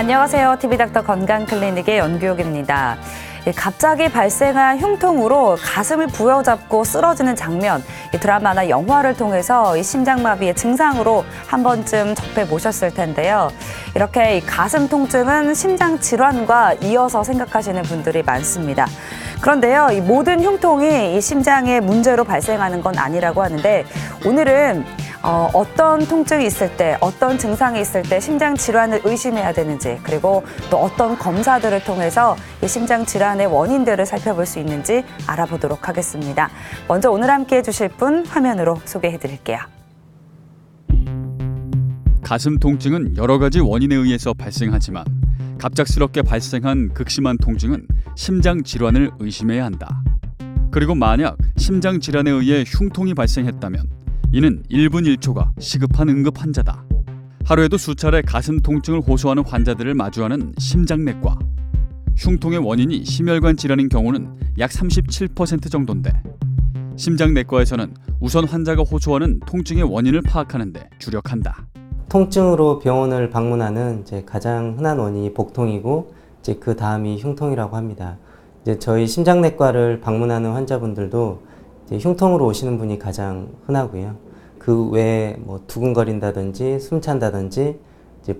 안녕하세요. TV닥터 건강클리닉의 연규옥입니다. 갑자기 발생한 흉통으로 가슴을 부여잡고 쓰러지는 장면, 드라마나 영화를 통해서 이 심장마비의 증상으로 한 번쯤 접해보셨을 텐데요. 이렇게 가슴 통증은 심장 질환과 이어서 생각하시는 분들이 많습니다. 그런데요, 이 모든 흉통이 이 심장의 문제로 발생하는 건 아니라고 하는데, 오늘은 어떤 통증이 있을 때, 어떤 증상이 있을 때 심장 질환을 의심해야 되는지, 그리고 또 어떤 검사들을 통해서 이 심장 질환의 원인들을 살펴볼 수 있는지 알아보도록 하겠습니다. 먼저 오늘 함께 해주실 분 화면으로 소개해 드릴게요. 가슴 통증은 여러 가지 원인에 의해서 발생하지만 갑작스럽게 발생한 극심한 통증은 심장 질환을 의심해야 한다. 그리고 만약 심장 질환에 의해 흉통이 발생했다면 이는 1분 1초가 시급한 응급 환자다. 하루에도 수차례 가슴 통증을 호소하는 환자들을 마주하는 심장내과. 흉통의 원인이 심혈관 질환인 경우는 약 37% 정도인데, 심장내과에서는 우선 환자가 호소하는 통증의 원인을 파악하는 데 주력한다. 통증으로 병원을 방문하는 가장 흔한 원인이 복통이고, 그 다음이 흉통이라고 합니다. 저희 심장내과를 방문하는 환자분들도 흉통으로 오시는 분이 가장 흔하고요. 그 외에 두근거린다든지 숨찬다든지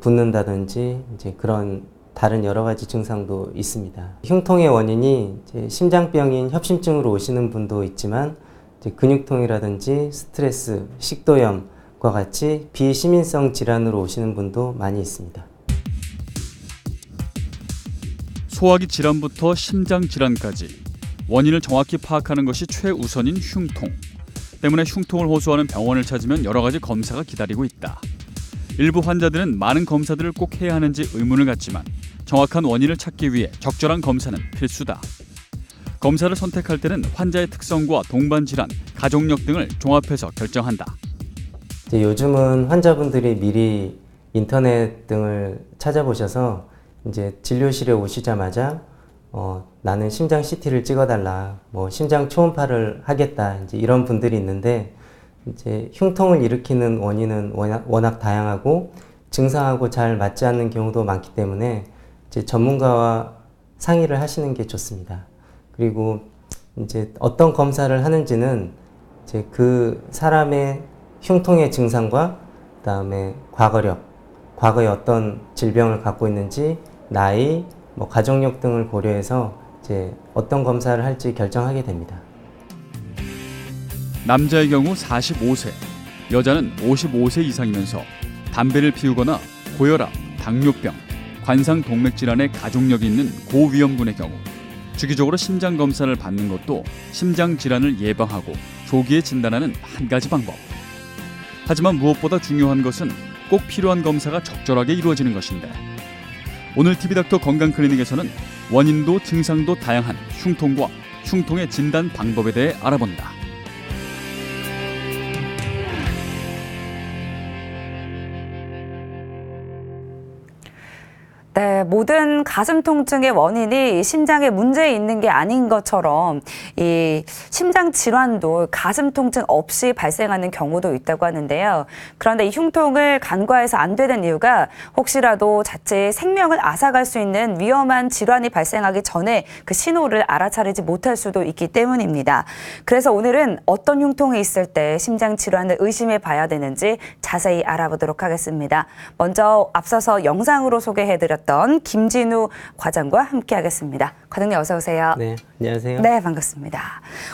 붓는다든지 그런 다른 여러 가지 증상도 있습니다. 흉통의 원인이 심장병인 협심증으로 오시는 분도 있지만, 근육통이라든지 스트레스, 식도염과 같이 비시민성 질환으로 오시는 분도 많이 있습니다. 소화기 질환부터 심장 질환까지 원인을 정확히 파악하는 것이 최우선인 흉통. 때문에 흉통을 호소하는 병원을 찾으면 여러 가지 검사가 기다리고 있다. 일부 환자들은 많은 검사들을 꼭 해야 하는지 의문을 갖지만 정확한 원인을 찾기 위해 적절한 검사는 필수다. 검사를 선택할 때는 환자의 특성과 동반 질환, 가족력 등을 종합해서 결정한다. 요즘은 환자분들이 미리 인터넷 등을 찾아보셔서 진료실에 오시자마자 나는 심장 CT를 찍어달라, 심장 초음파를 하겠다, 이런 분들이 있는데, 흉통을 일으키는 원인은 워낙 다양하고 증상하고 잘 맞지 않는 경우도 많기 때문에 전문가와 상의를 하시는 게 좋습니다. 그리고 어떤 검사를 하는지는 그 사람의 흉통의 증상과 그다음에 과거력, 과거에 어떤 질병을 갖고 있는지, 나이, 가족력 등을 고려해서 어떤 검사를 할지 결정하게 됩니다. 남자의 경우 45세, 여자는 55세 이상이면서 담배를 피우거나 고혈압, 당뇨병, 관상동맥질환의 가족력이 있는 고위험군의 경우 주기적으로 심장검사를 받는 것도 심장질환을 예방하고 조기에 진단하는 한 가지 방법. 하지만 무엇보다 중요한 것은 꼭 필요한 검사가 적절하게 이루어지는 것인데, 오늘 TV닥터 건강클리닉에서는 원인도 증상도 다양한 흉통과 흉통의 진단 방법에 대해 알아본다. 네, 모든 가슴 통증의 원인이 심장에 문제 있는 게 아닌 것처럼 이 심장 질환도 가슴 통증 없이 발생하는 경우도 있다고 하는데요. 그런데 이 흉통을 간과해서 안 되는 이유가 혹시라도 자칫 생명을 앗아갈 수 있는 위험한 질환이 발생하기 전에 그 신호를 알아차리지 못할 수도 있기 때문입니다. 그래서 오늘은 어떤 흉통이 있을 때 심장 질환을 의심해 봐야 되는지 자세히 알아보도록 하겠습니다. 먼저 앞서서 영상으로 소개해드렸던 김진우 과장과 함께하겠습니다. 과장님 어서 오세요. 네, 안녕하세요. 네, 반갑습니다.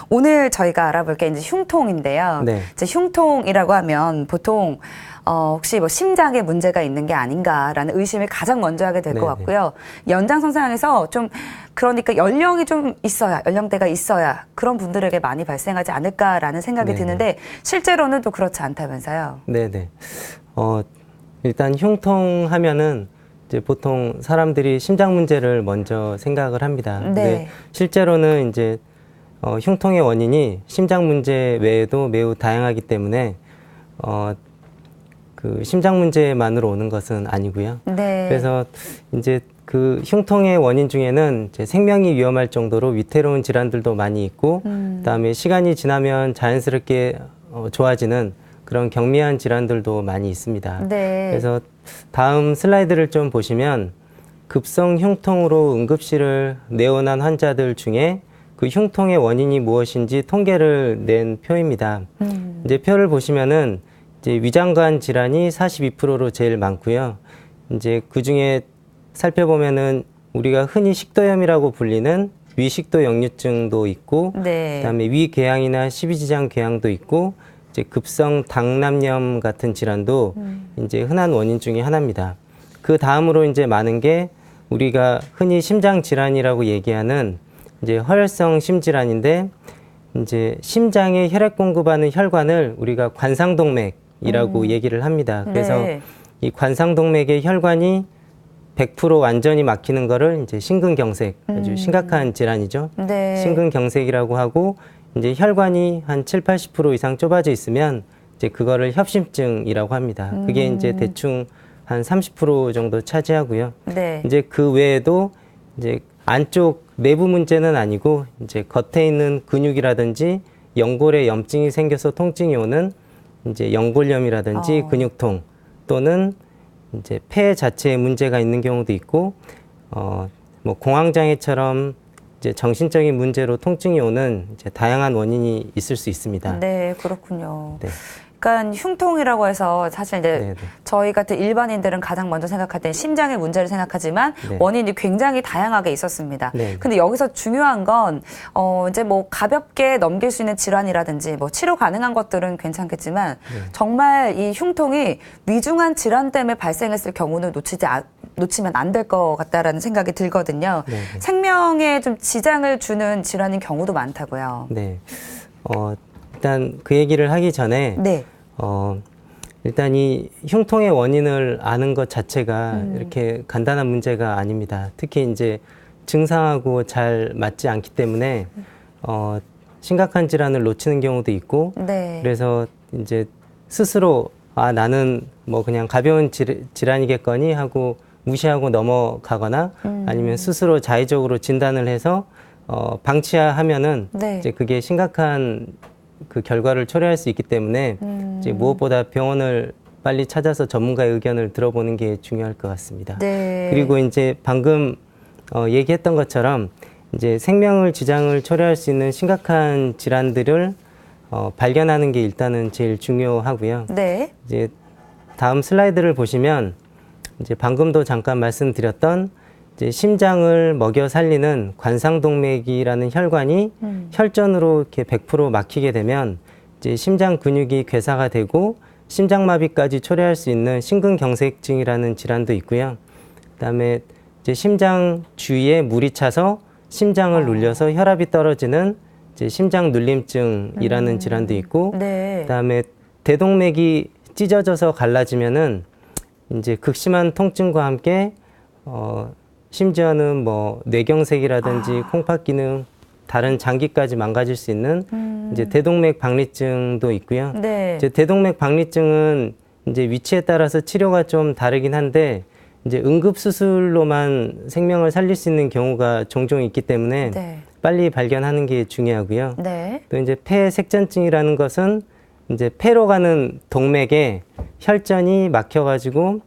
오늘 저희가 알아볼 게 이제 흉통인데요. 네. 이제 흉통이라고 하면 보통 혹시 심장에 문제가 있는 게 아닌가라는 의심을 가장 먼저 하게 될 것 같고요. 연장선상에서 좀 그러니까 연령이 좀 있어야, 연령대가 있어야 그런 분들에게 많이 발생하지 않을까라는 생각이 드는데 실제로는 또 그렇지 않다면서요. 네네. 일단 흉통하면은 보통 사람들이 심장 문제를 먼저 생각을 합니다. 네. 근데 실제로는 흉통의 원인이 심장 문제 외에도 매우 다양하기 때문에 그 심장 문제만으로 오는 것은 아니고요. 네. 그래서 그 흉통의 원인 중에는 생명이 위험할 정도로 위태로운 질환들도 많이 있고, 그다음에 시간이 지나면 자연스럽게 좋아지는 그런 경미한 질환들도 많이 있습니다. 네. 그래서 다음 슬라이드를 좀 보시면 급성 흉통으로 응급실을 내원한 환자들 중에 그 흉통의 원인이 무엇인지 통계를 낸 표입니다. 이제 표를 보시면은 이제 위장관 질환이 42%로 제일 많고요. 이제 그 중에 살펴보면은 우리가 흔히 식도염이라고 불리는 위식도 역류증도 있고, 네. 그다음에 위궤양이나 십이지장 궤양도 있고, 이제 급성 당남염 같은 질환도 이제 흔한 원인 중에 하나입니다. 그 다음으로 이제 많은 게 우리가 흔히 심장 질환이라고 얘기하는 이제 허혈성 심질환인데, 이제 심장에 혈액 공급하는 혈관을 우리가 관상동맥이라고 얘기를 합니다. 그래서 네. 이 관상동맥의 혈관이 100% 완전히 막히는 거를 이제 심근경색, 아주 심각한 질환이죠. 네. 심근경색이라고 하고, 이제 혈관이 한 7, 80% 이상 좁아져 있으면 이제 그거를 협심증이라고 합니다. 그게 이제 대충 한 30% 정도 차지하고요. 네. 이제 그 외에도 이제 안쪽 내부 문제는 아니고 이제 겉에 있는 근육이라든지 연골에 염증이 생겨서 통증이 오는 이제 연골염이라든지 근육통, 또는 이제 폐 자체에 문제가 있는 경우도 있고, 뭐 공황장애처럼 이제 정신적인 문제로 통증이 오는 이제 다양한 원인이 있을 수 있습니다. 네, 그렇군요. 네. 그러니까 흉통이라고 해서 사실 이제 네네. 저희 같은 일반인들은 가장 먼저 생각할 때 심장의 문제를 생각하지만 네. 원인이 굉장히 다양하게 있었습니다. 네. 근데 여기서 중요한 건 이제 뭐 가볍게 넘길 수 있는 질환이라든지 뭐 치료 가능한 것들은 괜찮겠지만 정말 이 흉통이 위중한 질환 때문에 발생했을 경우는 놓치면 안 될 것 같다라는 생각이 들거든요. 네. 생명에 좀 지장을 주는 질환인 경우도 많다고요. 네. 일단 그 얘기를 하기 전에 네. 일단 이 흉통의 원인을 아는 것 자체가 이렇게 간단한 문제가 아닙니다. 특히 이제 증상하고 잘 맞지 않기 때문에 심각한 질환을 놓치는 경우도 있고, 네. 그래서 이제 스스로 나는 뭐 그냥 가벼운 질환이겠거니 하고 무시하고 넘어가거나 아니면 스스로 자의적으로 진단을 해서 방치하면은 네. 이제 그게 심각한 그 결과를 초래할 수 있기 때문에 이제 무엇보다 병원을 빨리 찾아서 전문가의 의견을 들어보는 게 중요할 것 같습니다. 네. 그리고 이제 방금 얘기했던 것처럼 이제 생명을 지장을 초래할 수 있는 심각한 질환들을 발견하는 게 일단은 제일 중요하고요. 네. 이제 다음 슬라이드를 보시면 이제 방금도 잠깐 말씀드렸던 이제 심장을 먹여 살리는 관상동맥이라는 혈관이 혈전으로 이렇게 100% 막히게 되면 이제 심장 근육이 괴사가 되고 심장마비까지 초래할 수 있는 심근경색증이라는 질환도 있고요. 그다음에 이제 심장 주위에 물이 차서 심장을 눌려서 혈압이 떨어지는 이제 심장 눌림증이라는 질환도 있고, 네. 그다음에 대동맥이 찢어져서 갈라지면은 이제 극심한 통증과 함께 심지어는 뭐 뇌경색이라든지 콩팥 기능, 다른 장기까지 망가질 수 있는 이제 대동맥 박리증도 있고요. 네. 이제 대동맥 박리증은 이제 위치에 따라서 치료가 좀 다르긴 한데 이제 응급 수술로만 생명을 살릴 수 있는 경우가 종종 있기 때문에 네. 빨리 발견하는 게 중요하고요. 네. 또 이제 폐색전증이라는 것은 이제 폐로 가는 동맥에 혈전이 막혀가지고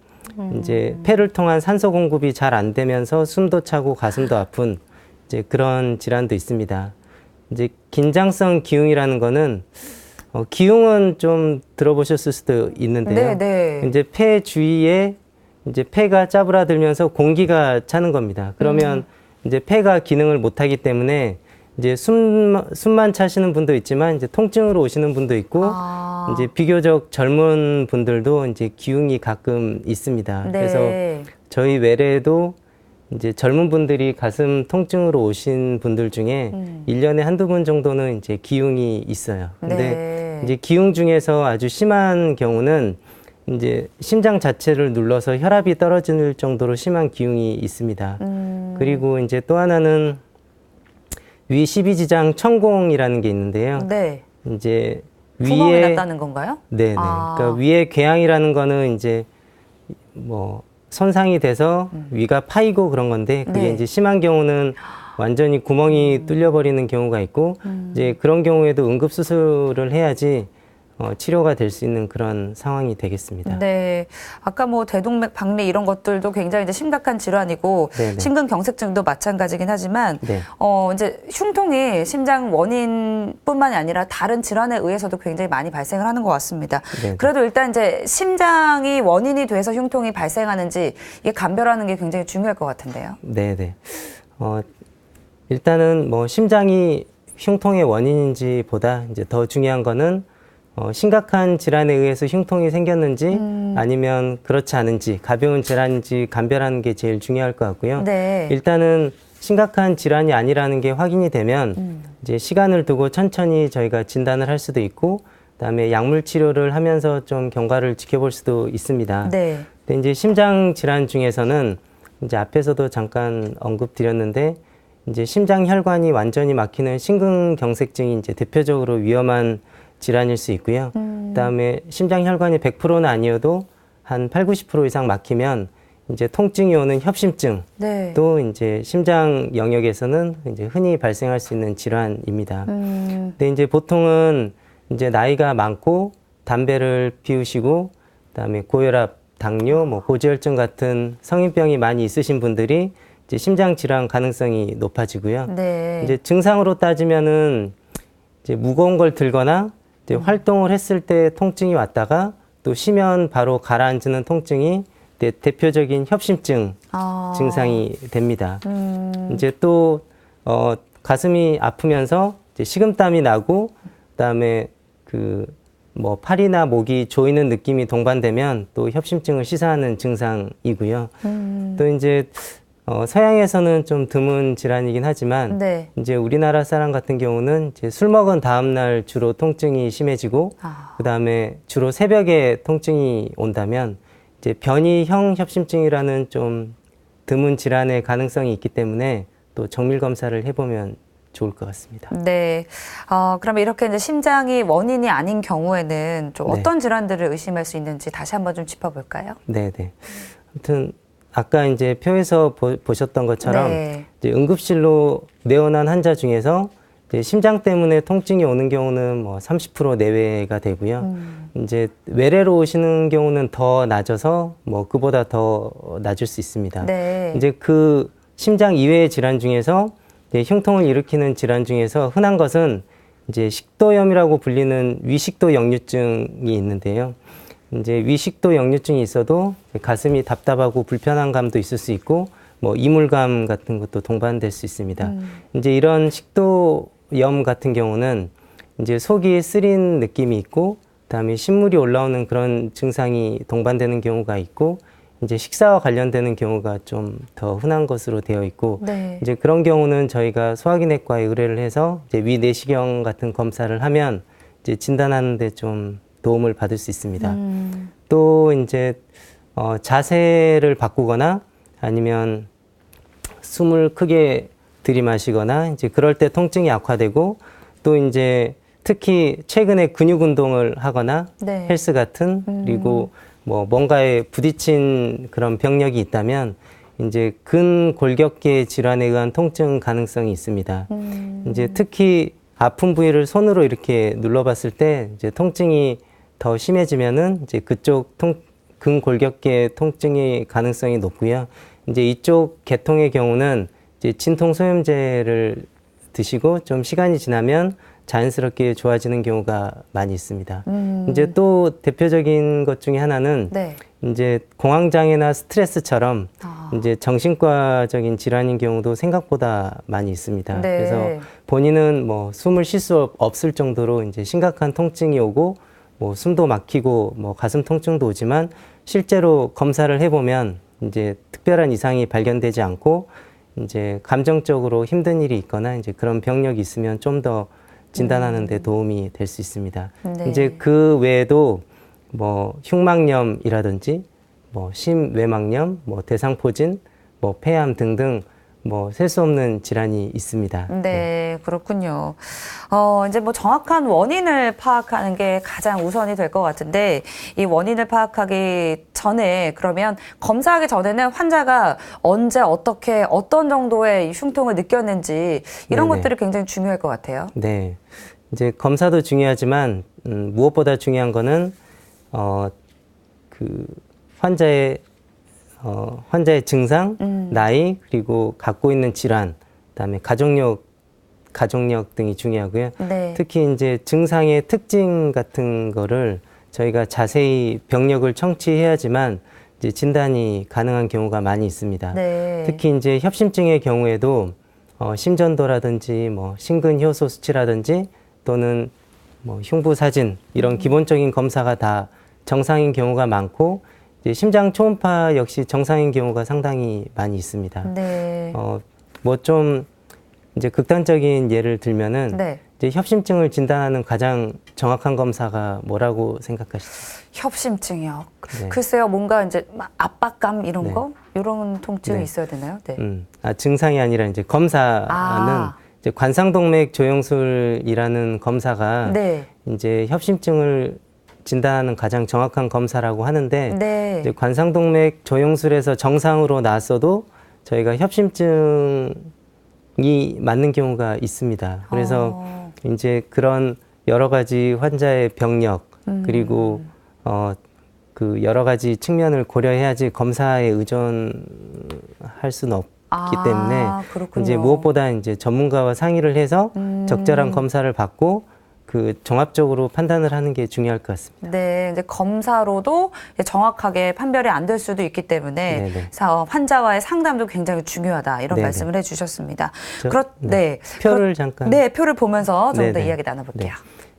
이제 폐를 통한 산소 공급이 잘 안 되면서 숨도 차고 가슴도 아픈 이제 그런 질환도 있습니다. 이제 긴장성 기흉이라는 거는 기흉은 좀 들어보셨을 수도 있는데요. 네, 네. 이제 폐 주위에 이제 폐가 짜부라들면서 공기가 차는 겁니다. 그러면 이제 폐가 기능을 못하기 때문에 이제 숨만 차시는 분도 있지만 이제 통증으로 오시는 분도 있고 이제 비교적 젊은 분들도 이제 기흉이 가끔 있습니다. 네. 그래서 저희 외래에도 이제 젊은 분들이 가슴 통증으로 오신 분들 중에 1년에 한두 번 정도는 이제 기흉이 있어요. 근데 네. 이제 기흉 중에서 아주 심한 경우는 이제 심장 자체를 눌러서 혈압이 떨어질 정도로 심한 기흉이 있습니다. 그리고 이제 또 하나는 위 12지장 천공이라는 게 있는데요. 네. 이제 구멍이 위에 났다는 건가요? 네네. 아. 그러니까 위에 궤양이라는 거는 이제 뭐 손상이 돼서 위가 파이고 그런 건데 그게 네. 이제 심한 경우는 완전히 구멍이 뚫려버리는 경우가 있고 이제 그런 경우에도 응급 수술을 해야지 치료가 될 수 있는 그런 상황이 되겠습니다. 네. 아까 뭐 대동맥 박리 이런 것들도 굉장히 이제 심각한 질환이고 네네. 심근경색증도 마찬가지긴 하지만 네. 이제 흉통이 심장 원인뿐만이 아니라 다른 질환에 의해서도 굉장히 많이 발생을 하는 것 같습니다. 네네. 그래도 일단 이제 심장이 원인이 돼서 흉통이 발생하는지 이게 감별하는 게 굉장히 중요할 것 같은데요. 네네. 일단은 뭐 심장이 흉통의 원인인지보다 이제 더 중요한 거는 심각한 질환에 의해서 흉통이 생겼는지 아니면 그렇지 않은지 가벼운 질환인지 감별하는 게 제일 중요할 것 같고요. 네. 일단은 심각한 질환이 아니라는 게 확인이 되면 이제 시간을 두고 천천히 저희가 진단을 할 수도 있고 그다음에 약물 치료를 하면서 좀 경과를 지켜볼 수도 있습니다. 네. 근데 이제 심장 질환 중에서는 이제 앞에서도 잠깐 언급드렸는데 이제 심장 혈관이 완전히 막히는 심근경색증이 이제 대표적으로 위험한 질환일 수 있고요. 그다음에 심장 혈관이 100%는 아니어도 한 80, 90% 이상 막히면 이제 통증이 오는 협심증 네. 또 이제 심장 영역에서는 이제 흔히 발생할 수 있는 질환입니다. 근데 이제 보통은 이제 나이가 많고 담배를 피우시고 그다음에 고혈압, 당뇨, 뭐 고지혈증 같은 성인병이 많이 있으신 분들이 이제 심장 질환 가능성이 높아지고요. 네. 이제 증상으로 따지면은 이제 무거운 걸 들거나 이제 활동을 했을 때 통증이 왔다가 또 쉬면 바로 가라앉는 통증이 대표적인 협심증 증상이 됩니다. 이제 또 가슴이 아프면서 이제 식은땀이 나고 그다음에 그 뭐 팔이나 목이 조이는 느낌이 동반되면 또 협심증을 시사하는 증상이고요. 또 이제 서양에서는 좀 드문 질환이긴 하지만 네. 이제 우리나라 사람 같은 경우는 이제 술 먹은 다음 날 주로 통증이 심해지고 그다음에 주로 새벽에 통증이 온다면 이제 변이형 협심증이라는 좀 드문 질환의 가능성이 있기 때문에 또 정밀 검사를 해보면 좋을 것 같습니다. 네. 그러면 이렇게 이제 심장이 원인이 아닌 경우에는 좀 네. 어떤 질환들을 의심할 수 있는지 다시 한번 좀 짚어볼까요? 네네. 아무튼 아까 이제 표에서 보셨던 것처럼 네. 이제 응급실로 내원한 환자 중에서 이제 심장 때문에 통증이 오는 경우는 뭐 30% 내외가 되고요. 이제 외래로 오시는 경우는 더 낮아서 뭐 그보다 더 낮을 수 있습니다. 네. 이제 그 심장 이외의 질환 중에서 이제 흉통을 일으키는 질환 중에서 흔한 것은 이제 식도염이라고 불리는 위식도 역류증이 있는데요. 이제 위식도 역류증이 있어도 가슴이 답답하고 불편한 감도 있을 수 있고 뭐 이물감 같은 것도 동반될 수 있습니다. 이제 이런 식도염 같은 경우는 이제 속이 쓰린 느낌이 있고 그다음에 신물이 올라오는 그런 증상이 동반되는 경우가 있고 이제 식사와 관련되는 경우가 좀 더 흔한 것으로 되어 있고 네. 이제 그런 경우는 저희가 소화기내과에 의뢰를 해서 이제 위내시경 같은 검사를 하면 이제 진단하는 데 좀 도움을 받을 수 있습니다. 또 이제 자세를 바꾸거나 아니면 숨을 크게 들이마시거나 이제 그럴 때 통증이 악화되고 또 이제 특히 최근에 근육 운동을 하거나 네. 헬스 같은 그리고 뭐 뭔가에 부딪힌 그런 병력이 있다면 이제 근골격계 질환에 의한 통증 가능성이 있습니다. 이제 특히 아픈 부위를 손으로 이렇게 눌러봤을 때 이제 통증이 더 심해지면은 이제 그쪽 근골격계 통증의 가능성이 높고요. 이제 이쪽 계통의 경우는 이제 진통 소염제를 드시고 좀 시간이 지나면 자연스럽게 좋아지는 경우가 많이 있습니다. 이제 또 대표적인 것 중에 하나는 네. 이제 공황장애나 스트레스처럼 이제 정신과적인 질환인 경우도 생각보다 많이 있습니다. 네. 그래서 본인은 뭐 숨을 쉴 수 없을 정도로 이제 심각한 통증이 오고 뭐 숨도 막히고 뭐 가슴 통증도 오지만 실제로 검사를 해보면 이제 특별한 이상이 발견되지 않고 이제 감정적으로 힘든 일이 있거나 이제 그런 병력이 있으면 좀 더 진단하는 데 도움이 될 수 있습니다. 네. 이제 그 외에도 뭐 흉막염이라든지 뭐 심외막염, 뭐 대상포진, 뭐 폐암 등등 뭐 셀 수 없는 질환이 있습니다. 네, 그렇군요. 이제 뭐 정확한 원인을 파악하는 게 가장 우선이 될 것 같은데, 이 원인을 파악하기 전에, 그러면 검사하기 전에는 환자가 언제, 어떻게, 어떤 정도의 이 흉통을 느꼈는지, 이런 네네. 것들이 굉장히 중요할 것 같아요. 네. 이제 검사도 중요하지만 무엇보다 중요한 거는 그 환자의 증상, 나이, 그리고 갖고 있는 질환, 그다음에 가족력 등이 중요하고요. 네. 특히 이제 증상의 특징 같은 거를 저희가 자세히 병력을 청취해야지만 이제 진단이 가능한 경우가 많이 있습니다. 네. 특히 이제 협심증의 경우에도 심전도라든지 뭐 심근효소 수치라든지 또는 뭐 흉부 사진 이런 기본적인 검사가 다 정상인 경우가 많고 이제 심장 초음파 역시 정상인 경우가 상당히 많이 있습니다. 네. 뭐 좀 이제 극단적인 예를 들면은 네. 이제 협심증을 진단하는 가장 정확한 검사가 뭐라고 생각하시죠? 협심증이요. 네. 글쎄요, 뭔가 이제 막 압박감 이런 네. 거? 이런 통증이 네. 있어야 되나요? 네. 증상이 아니라 이제 검사는 이제 관상동맥 조영술이라는 검사가 네. 이제 협심증을 진단하는 가장 정확한 검사라고 하는데 네. 이제 관상동맥 조영술에서 정상으로 나왔어도 저희가 협심증이 맞는 경우가 있습니다. 그래서 이제 그런 여러 가지 환자의 병력 그리고 그 여러 가지 측면을 고려해야지 검사에 의존할 수는 없기 때문에 그렇군요. 이제 무엇보다 이제 전문가와 상의를 해서 적절한 검사를 받고 그 종합적으로 판단을 하는 게 중요할 것 같습니다. 네, 이제 검사로도 이제 정확하게 판별이 안 될 수도 있기 때문에 네네. 그래서 환자와의 상담도 굉장히 중요하다 이런 네네. 말씀을 해주셨습니다. 네. 표를 잠깐. 네, 표를 보면서 좀 더 네네. 이야기 나눠볼게요.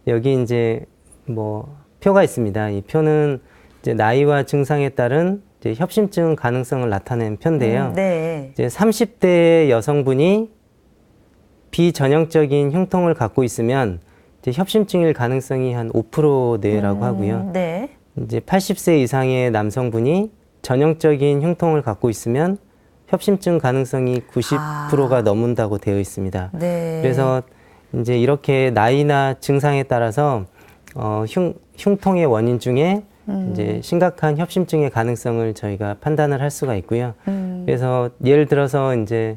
네. 여기 이제 뭐 표가 있습니다. 이 표는 이제 나이와 증상에 따른 이제 협심증 가능성을 나타낸 표인데요. 네. 이제 30대 여성분이 비전형적인 흉통을 갖고 있으면 이제 협심증일 가능성이 한 5% 내외라고 하고요. 네. 이제 80세 이상의 남성분이 전형적인 흉통을 갖고 있으면 협심증 가능성이 90%가 넘는다고 되어 있습니다. 네. 그래서 이제 이렇게 나이나 증상에 따라서 흉통의 원인 중에 이제 심각한 협심증의 가능성을 저희가 판단을 할 수가 있고요. 그래서 예를 들어서 이제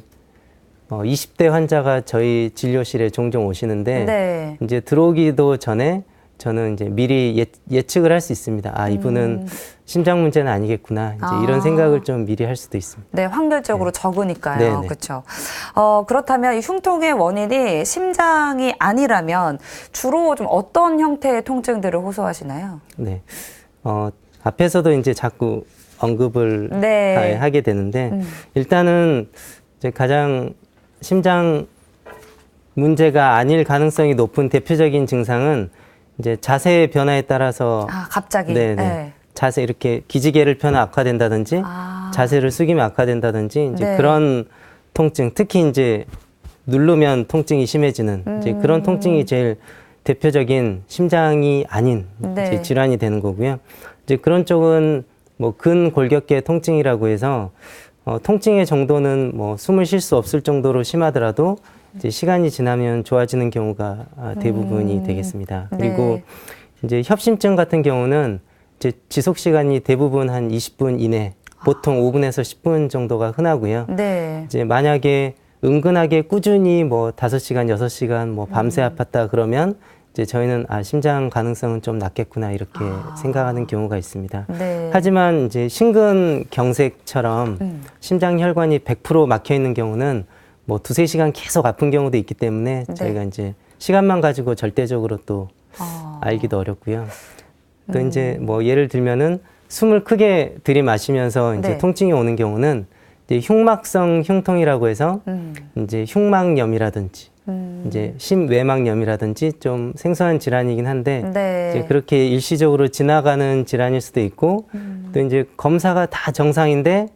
20대 환자가 저희 진료실에 종종 오시는데 네. 이제 들어오기도 전에 저는 이제 미리 예측을 할 수 있습니다. 아, 이분은 심장 문제는 아니겠구나. 이제 이런 생각을 좀 미리 할 수도 있습니다. 네, 확률적으로 적으니까요. 네네. 그렇죠. 그렇다면 이 흉통의 원인이 심장이 아니라면 주로 좀 어떤 형태의 통증들을 호소하시나요? 네. 앞에서도 이제 자꾸 언급을 네. 하게 되는데 일단은 이제 가장 심장 문제가 아닐 가능성이 높은 대표적인 증상은 이제 자세의 변화에 따라서 갑자기. 네네. 네. 자세 이렇게 기지개를 펴면 악화된다든지 자세를 숙이면 악화된다든지 이제 네. 그런 통증 특히 이제 누르면 통증이 심해지는 이제 그런 통증이 제일 대표적인 심장이 아닌 네. 이제 질환이 되는 거고요. 이제 그런 쪽은 뭐 근골격계 통증이라고 해서 통증의 정도는 뭐 숨을 쉴 수 없을 정도로 심하더라도 이제 시간이 지나면 좋아지는 경우가 대부분이 되겠습니다. 네. 그리고 이제 협심증 같은 경우는 이제 지속 시간이 대부분 한 20분 이내, 보통 5분에서 10분 정도가 흔하고요. 네. 이제 만약에 은근하게 꾸준히 뭐 5시간, 6시간 뭐 밤새 아팠다 그러면 이제 저희는 심장 가능성은 좀 낮겠구나 이렇게 생각하는 경우가 있습니다. 네. 하지만 이제 심근경색처럼 심장 혈관이 100% 막혀 있는 경우는 뭐 2-3시간 계속 아픈 경우도 있기 때문에 저희가 이제 시간만 가지고 절대적으로 또 알기도 어렵고요. 또 이제 뭐 예를 들면은 숨을 크게 들이마시면서 이제 네. 통증이 오는 경우는 이제 흉막성 흉통이라고 해서 이제 흉막염이라든지 이제 심외막염이라든지 좀 생소한 질환이긴 한데 네. 이제 그렇게 일시적으로 지나가는 질환일 수도 있고 또 이제 검사가 다 정상인데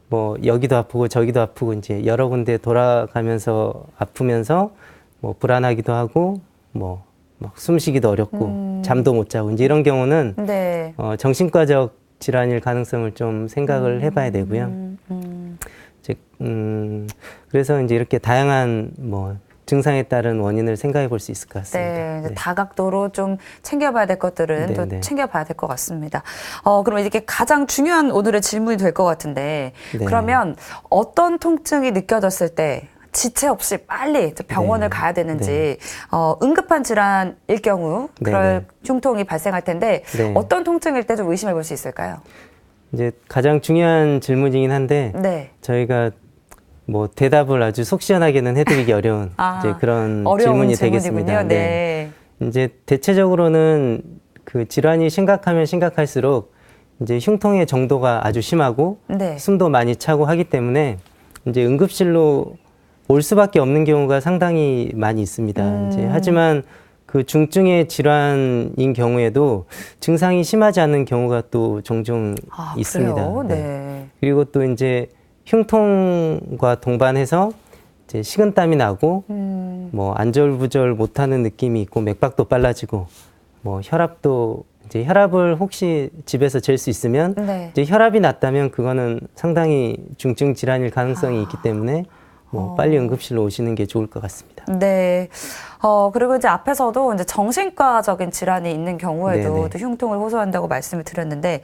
뭐 여기도 아프고 저기도 아프고 이제 여러 군데 돌아가면서 아프면서 뭐 불안하기도 하고 뭐 막 숨쉬기도 어렵고 잠도 못 자고 이제 이런 경우는 네. 정신과적 질환일 가능성을 좀 생각을 해봐야 되고요. 이제 그래서 이제 이렇게 다양한 뭐 증상에 따른 원인을 생각해 볼 수 있을 것 같습니다. 네, 네. 다각도로 좀 챙겨봐야 될 것들은 네, 또 네. 챙겨봐야 될 것 같습니다. 그럼 이렇게 가장 중요한 오늘의 질문이 될 것 같은데 네. 그러면 어떤 통증이 느껴졌을 때 지체 없이 빨리 병원을 네. 가야 되는지 응급한 질환일 경우 그럴 네. 흉통이 발생할 텐데 네. 어떤 통증일 때 좀 의심해 볼 수 있을까요? 이제 가장 중요한 질문이긴 한데 네. 저희가 뭐 대답을 아주 속 시원하게는 해드리기 어려운 이제 그런 어려운 질문이 질문이군요. 되겠습니다. 네. 이제 대체적으로는 그 질환이 심각하면 심각할수록 이제 흉통의 정도가 아주 심하고 네. 숨도 많이 차고 하기 때문에 이제 응급실로 올 수밖에 없는 경우가 상당히 많이 있습니다. 이제 하지만 그 중증의 질환인 경우에도 증상이 심하지 않은 경우가 또 종종 있습니다. 그래요? 네. 그리고 또 이제 흉통과 동반해서 이제 식은땀이 나고 뭐 안절부절 못하는 느낌이 있고 맥박도 빨라지고 뭐 혈압도 이제 혈압을 혹시 집에서 잴 수 있으면 네. 이제 혈압이 낮다면 그거는 상당히 중증 질환일 가능성이 있기 때문에 뭐 빨리 응급실로 오시는 게 좋을 것 같습니다. 네. 그리고 이제 앞에서도 이제 정신과적인 질환이 있는 경우에도 네네. 또 흉통을 호소한다고 말씀을 드렸는데,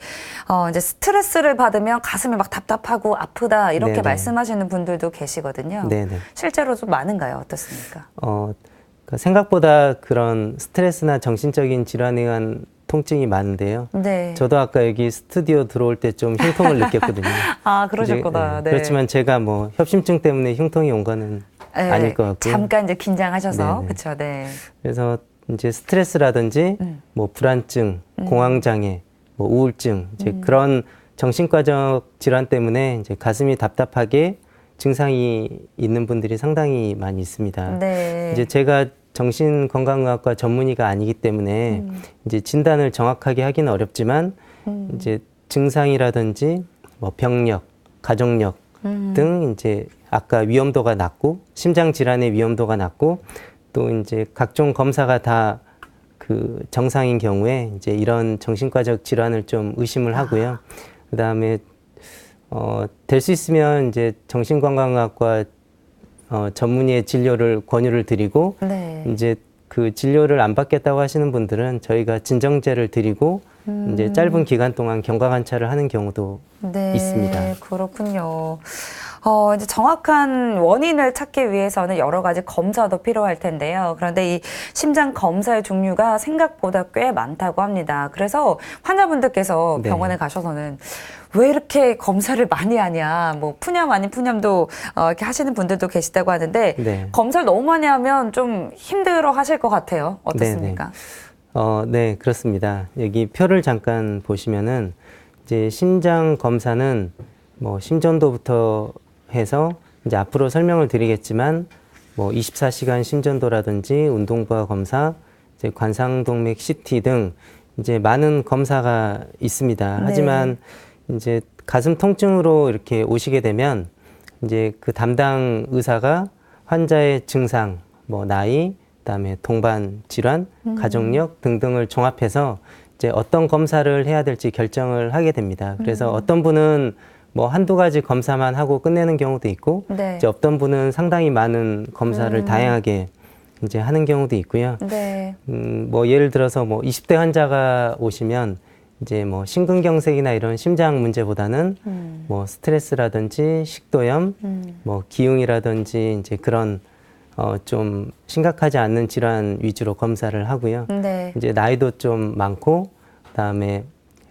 이제 스트레스를 받으면 가슴이 막 답답하고 아프다 이렇게 네네. 말씀하시는 분들도 계시거든요. 네네. 실제로 좀 많은가요? 어떻습니까? 그러니까 생각보다 그런 스트레스나 정신적인 질환에 의한 통증이 많은데요. 네. 저도 아까 여기 스튜디오 들어올 때 좀 흉통을 느꼈거든요. 그러셨구나. 이제, 네. 그렇지만 제가 뭐 협심증 때문에 흉통이 온 거는 네. 아닐 것 같고요. 잠깐 이제 긴장하셔서 네네. 그렇죠. 네. 그래서 이제 스트레스라든지 뭐 불안증, 공황장애, 뭐 우울증 이제 그런 정신과적 질환 때문에 이제 가슴이 답답하게 증상이 있는 분들이 상당히 많이 있습니다. 네. 이제 제가 정신건강의학과 전문의가 아니기 때문에 이제 진단을 정확하게 하기는 어렵지만 이제 증상이라든지 뭐 병력, 가족력 등 이제 아까 위험도가 낮고 심장 질환의 위험도가 낮고 또 이제 각종 검사가 다 그 정상인 경우에 이제 이런 정신과적 질환을 좀 의심을 하고요. 그다음에 될 수 있으면 이제 정신건강의학과 전문의의 진료를 권유를 드리고 네. 이제 그 진료를 안 받겠다고 하시는 분들은 저희가 진정제를 드리고 이제 짧은 기간 동안 경과 관찰을 하는 경우도 네, 있습니다. 그렇군요. 이제 정확한 원인을 찾기 위해서는 여러 가지 검사도 필요할 텐데요. 그런데 이 심장 검사의 종류가 생각보다 꽤 많다고 합니다. 그래서 환자분들께서 네. 병원에 가셔서는 왜 이렇게 검사를 많이 하냐, 뭐 푸념 아닌 푸념도 이렇게 하시는 분들도 계시다고 하는데 네. 검사를 너무 많이 하면 좀 힘들어 하실 것 같아요. 어떻습니까? 네, 그렇습니다. 여기 표를 잠깐 보시면은 이제 심장 검사는 뭐 심전도부터 해서 이제 앞으로 설명을 드리겠지만 뭐 24시간 심전도라든지 운동부하 검사, 이제 관상동맥 CT 등 이제 많은 검사가 있습니다. 네. 하지만 이제 가슴 통증으로 이렇게 오시게 되면 이제 그 담당 의사가 환자의 증상, 뭐 나이, 그다음에 동반 질환, 가족력 등등을 종합해서 이제 어떤 검사를 해야 될지 결정을 하게 됩니다. 그래서 어떤 분은 뭐 한두 가지 검사만 하고 끝내는 경우도 있고, 네. 이제 어떤 분은 상당히 많은 검사를 다양하게 이제 하는 경우도 있고요. 네. 뭐 예를 들어서 뭐 20대 환자가 오시면 이제 뭐 심근경색이나 이런 심장 문제보다는 뭐 스트레스라든지 식도염, 뭐 기흉이라든지 이제 그런 좀 심각하지 않는 질환 위주로 검사를 하고요. 네. 이제 나이도 좀 많고 그다음에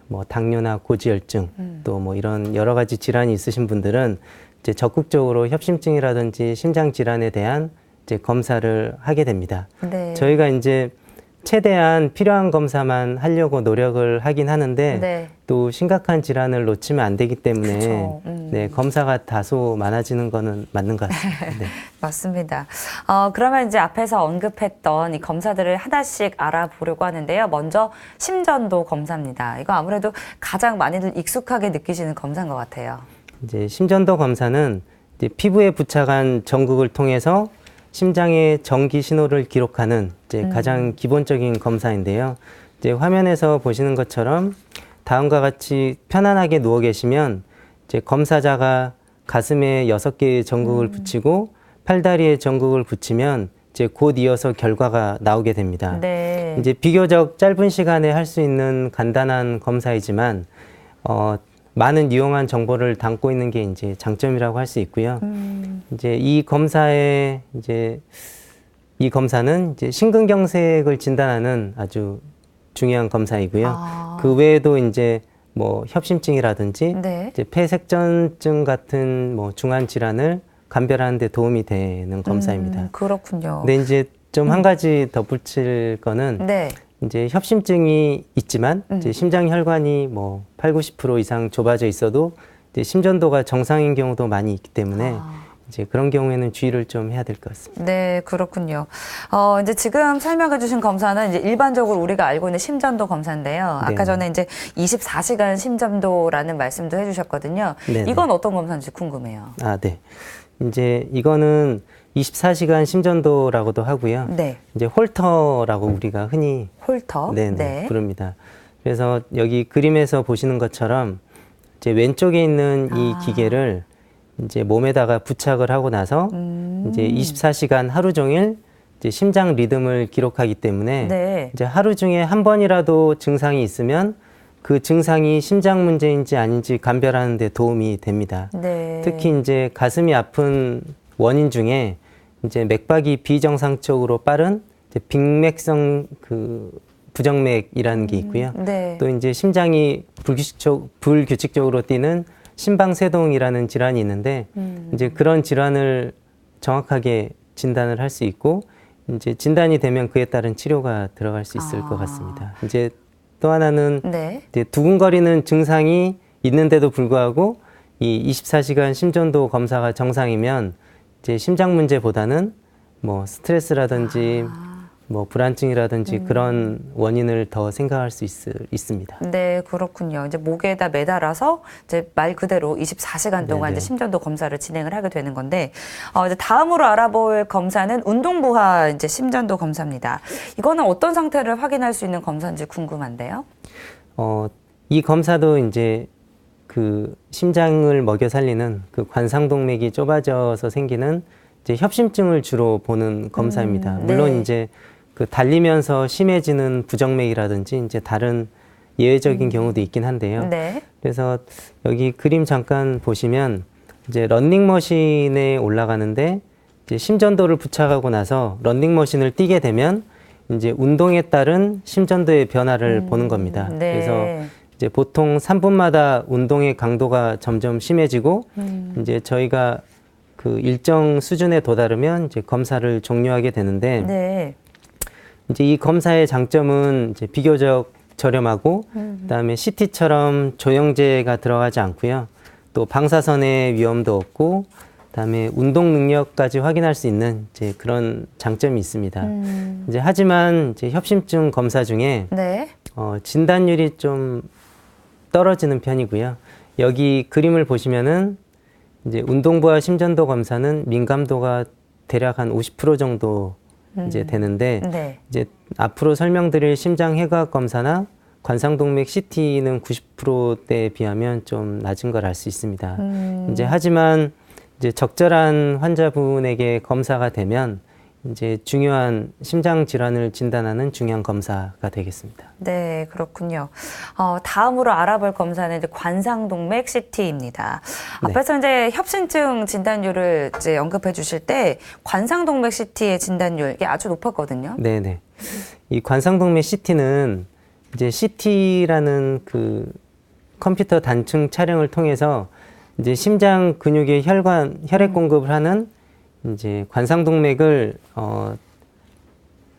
뭐 당뇨나 고지혈증 또 뭐 이런 여러 가지 질환이 있으신 분들은 이제 적극적으로 협심증이라든지 심장 질환에 대한 이제 검사를 하게 됩니다. 네. 저희가 이제 최대한 필요한 검사만 하려고 노력을 하긴 하는데 네. 또 심각한 질환을 놓치면 안 되기 때문에 그쵸. 네, 검사가 다소 많아지는 거는 맞는 것 같습니다. 네. 맞습니다. 그러면 이제 앞에서 언급했던 이 검사들을 하나씩 알아보려고 하는데요. 먼저 심전도 검사입니다. 이거 아무래도 가장 많이들 익숙하게 느끼시는 검사인 것 같아요. 이제 심전도 검사는 이제 피부에 부착한 전극을 통해서 심장의 전기 신호를 기록하는 이제 가장 기본적인 검사인데요. 이제 화면에서 보시는 것처럼 다음과 같이 편안하게 누워 계시면 이제 검사자가 가슴에 6개의 전극을 붙이고 팔다리에 전극을 붙이면 이제 곧 이어서 결과가 나오게 됩니다. 네. 이제 비교적 짧은 시간에 할 수 있는 간단한 검사이지만 많은 유용한 정보를 담고 있는 게 이제 장점이라고 할 수 있고요. 이제 이 검사는 이제 심근경색을 진단하는 아주 중요한 검사이고요. 그 외에도 이제 뭐 협심증이라든지 네. 이제 폐색전증 같은 뭐 중한 질환을 감별하는 데 도움이 되는 검사입니다. 그렇군요. 근데 이제 좀 한 가지 덧붙일 거는 네. 이제 협심증이 있지만 이제 심장 혈관이 뭐 8, 90% 이상 좁아져 있어도 이제 심전도가 정상인 경우도 많이 있기 때문에 이제 그런 경우에는 주의를 좀 해야 될 것 같습니다. 네, 그렇군요. 이제 지금 설명해 주신 검사는 이제 일반적으로 우리가 알고 있는 심전도 검사인데요. 아까 네네. 전에 이제 24시간 심전도라는 말씀도 해주셨거든요. 네네. 이건 어떤 검사인지 궁금해요. 아, 네. 이제 이거는 24시간 심전도라고도 하고요. 네. 이제 홀터라고 우리가 흔히 홀터. 네네, 부릅니다. 그래서 여기 그림에서 보시는 것처럼 이제 왼쪽에 있는 이 기계를 이제 몸에다가 부착을 하고 나서 이제 24시간 하루 종일 이제 심장 리듬을 기록하기 때문에 네. 이제 하루 중에 한 번이라도 증상이 있으면 그 증상이 심장 문제인지 아닌지 감별하는 데 도움이 됩니다. 네. 특히 이제 가슴이 아픈 원인 중에 이제 맥박이 비정상적으로 빠른 이제 빅맥성 그 부정맥이라는 게 있고요. 네. 또 이제 심장이 불규칙적으로 뛰는 심방세동이라는 질환이 있는데 이제 그런 질환을 정확하게 진단을 할 수 있고 이제 진단이 되면 그에 따른 치료가 들어갈 수 있을 것 같습니다. 이제 또 하나는 네. 이제 두근거리는 증상이 있는데도 불구하고 이 24시간 심전도 검사가 정상이면 이제 심장 문제보다는 뭐 스트레스라든지 뭐 불안증이라든지 그런 원인을 더 생각할 수 있습니다. 네, 그렇군요. 이제 목에다 매달아서 이제 말 그대로 24시간 동안 네네. 이제 심전도 검사를 진행을 하게 되는 건데, 이제 다음으로 알아볼 검사는 운동부하 이제 심전도 검사입니다. 이거는 어떤 상태를 확인할 수 있는 검사인지 궁금한데요. 이 검사도 이제 그 심장을 먹여 살리는 그 관상동맥이 좁아져서 생기는 이제 협심증을 주로 보는 검사입니다. 물론 네. 이제 그 달리면서 심해지는 부정맥이라든지 이제 다른 예외적인 경우도 있긴 한데요. 네. 그래서 여기 그림 잠깐 보시면 이제 런닝머신에 올라가는데 이제 심전도를 부착하고 나서 런닝머신을 뛰게 되면 이제 운동에 따른 심전도의 변화를 보는 겁니다. 네. 그래서 이제 보통 3분마다 운동의 강도가 점점 심해지고 이제 저희가 그 일정 수준에 도달하면 이제 검사를 종료하게 되는데 네. 이제 이 검사의 장점은 이제 비교적 저렴하고 그다음에 CT처럼 조영제가 들어가지 않고요. 또 방사선의 위험도 없고 그다음에 운동 능력까지 확인할 수 있는 이제 그런 장점이 있습니다. 이제 하지만 이제 협심증 검사 중에 네. 진단율이 좀 떨어지는 편이고요. 여기 그림을 보시면은 이제 운동부하 심전도 검사는 민감도가 대략 한 50% 정도 이제 되는데 네. 이제 앞으로 설명드릴 심장해과학 검사나 관상동맥 CT는 90%대에 비하면 좀 낮은 걸 알 수 있습니다. 이제 하지만 이제 적절한 환자분에게 검사가 되면 이제 중요한 심장 질환을 진단하는 중요한 검사가 되겠습니다. 네, 그렇군요. 다음으로 알아볼 검사는 이제 관상동맥 CT입니다. 네. 앞에서 이제 협심증 진단율을 이제 언급해 주실 때 관상동맥 CT의 진단율 이게 아주 높았거든요. 네네. 이 관상동맥 CT는 이제 CT라는 그 컴퓨터 단층 촬영을 통해서 이제 심장 근육의 혈액 공급을 하는 이제 관상동맥을